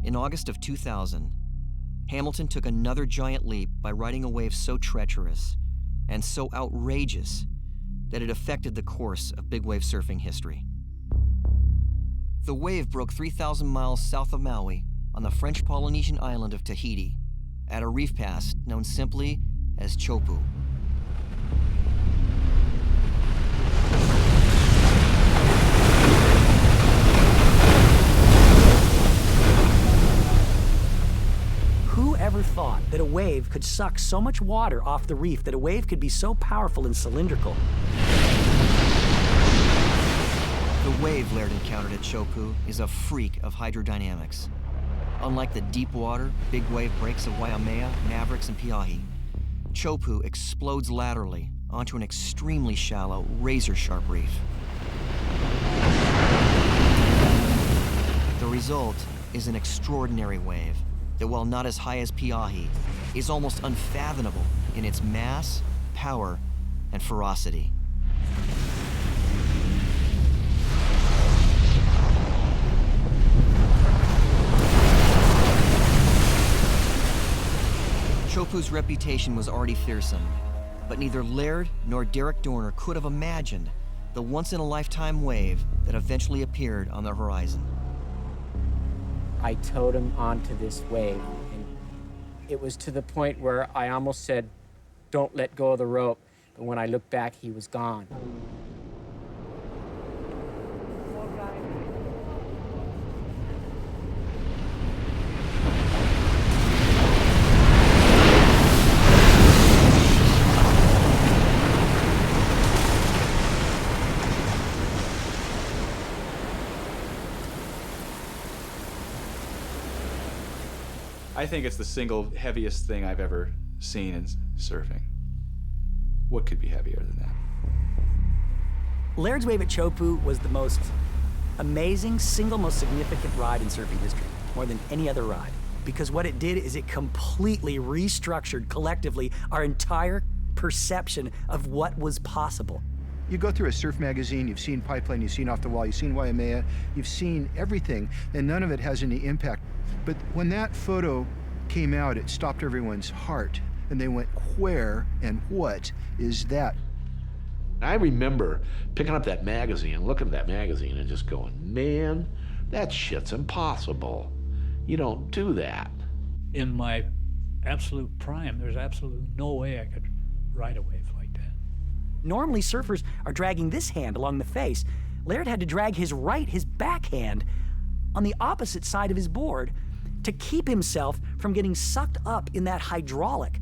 In August of 2000, Hamilton took another giant leap by riding a wave so treacherous and so outrageous that it affected the course of big wave surfing history. The wave broke 3,000 miles south of Maui on the French Polynesian island of Tahiti at a reef pass known simply as Chopu. Who ever thought that a wave could suck so much water off the reef, that a wave could be so powerful and cylindrical? The wave Laird encountered at Chopu is a freak of hydrodynamics. Unlike the deep water, big wave breaks of Waimea, Mavericks, and Piahi, Chopu explodes laterally onto an extremely shallow, razor-sharp reef. The result is an extraordinary wave that, while not as high as Piahi, is almost unfathomable in its mass, power, and ferocity. Chopu's reputation was already fearsome, but neither Laird nor Derek Dorner could have imagined the once-in-a-lifetime wave that eventually appeared on the horizon. I towed him onto this wave, and it was to the point where I almost said, "Don't let go of the rope," but when I looked back, he was gone. I think it's the single heaviest thing I've ever seen in surfing. What could be heavier than that? Laird's wave at Chopu was the most amazing, single most significant ride in surfing history, more than any other ride. Because what it did is it completely restructured collectively our entire perception of what was possible. You go through a surf magazine, you've seen Pipeline, you've seen Off the Wall, you've seen Waimea, you've seen everything, and none of it has any impact. But when that photo came out, it stopped everyone's heart, and they went, where and what is that? I remember picking up that magazine and looking at that magazine and just going, man, that shit's impossible. You don't do that. In my absolute prime, there's absolutely no way I could ride a wave like that. Normally, surfers are dragging this hand along the face. Laird had to drag his backhand, on the opposite side of his board to keep himself from getting sucked up in that hydraulic.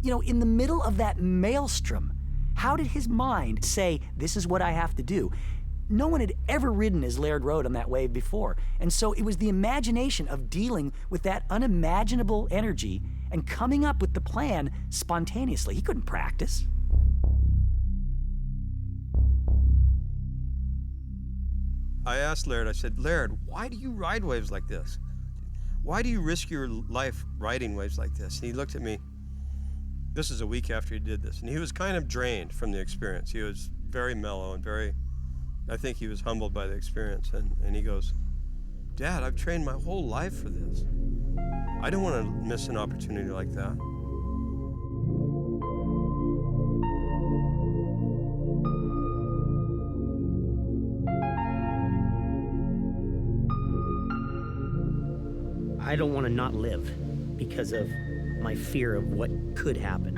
You know, in the middle of that maelstrom, how did his mind say, this is what I have to do? No one had ever ridden as Laird rode on that wave before. And so it was the imagination of dealing with that unimaginable energy and coming up with the plan spontaneously. He couldn't practice. I asked Laird, I said, Laird, why do you ride waves like this? Why do you risk your life riding waves like this? And he looked at me. This is a week after he did this. And he was kind of drained from the experience. He was very mellow and I think he was humbled by the experience. And he goes, Dad, I've trained my whole life for this. I don't want to miss an opportunity like that. I don't want to not live because of my fear of what could happen.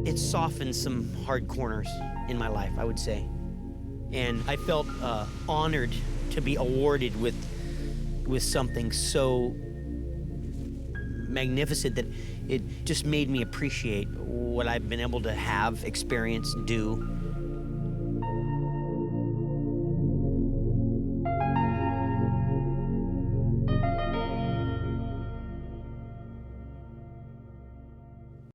It softened some hard corners in my life, I would say. And I felt honored to be awarded with something so magnificent that it just made me appreciate what I've been able to have, experience, do.